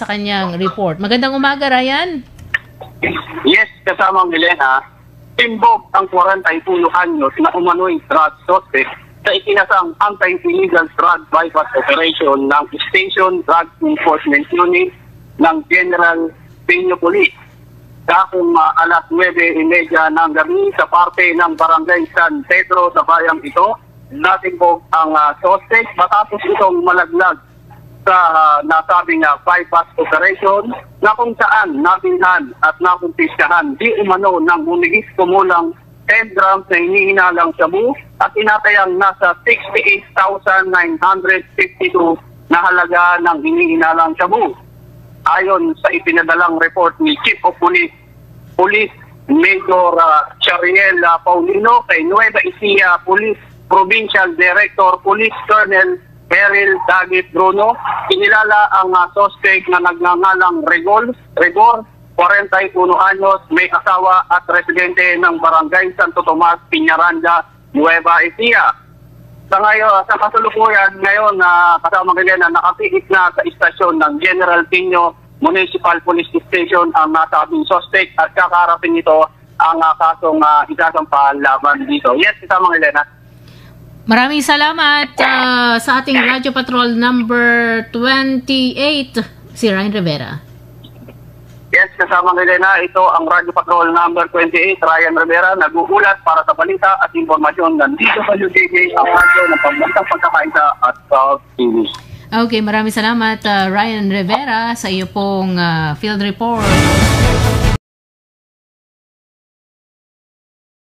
sa kanyang report. Magandang umaga, Ryan. Yes, kasamang Milena, timbog ang 41 anyos na umano'y drug suspect sa ikinasang anti-illegal drug bypass operation ng Station Drug Enforcement Unit ng General Peña Police. Kakong alas 9:30 ng gabi sa parte ng Barangay San Pedro sa bayang ito, natimbog ang suspect matapos itong malaglag sa nasabing bypass operation na kung saan nabilhan at nakumpiskahan di umano ng humigit kumulang 10 grams na hinihinalang shabu at tinatayang nasa 68,952 na halaga ng hinihinalang shabu. Ayon sa ipinadalang report ni Chief of Police Major Chariel Paulino kay Nueva Ecija Police Provincial Director Police Colonel Eril Dagit Bruno, kinilala ang suspect na nagngangalang Rigor, 41 anyos, may asawa at residente ng Barangay Santo Tomas, Piñaranda, Nueva Ecija. Sa kasalukuyan ngayon kasama na nakapiit na sa istasyon ng General Piño Municipal Police Station ang nasabing suspect at kakarapin nito ang kasong isasampahan laban dito. Yes, kasama Elena. Maraming salamat sa ating Radyo Patrol number 28, si Ryan Rivera. Yes, kasama Elena, ito ang Radyo Patrol number 28, Ryan Rivera, nag-uulat para sa balita at informasyon nandito sa UJJ, ang radyo ng Pambansang Pagkakaisa at South TV. Okay, maraming salamat Ryan Rivera sa iyo pong field report.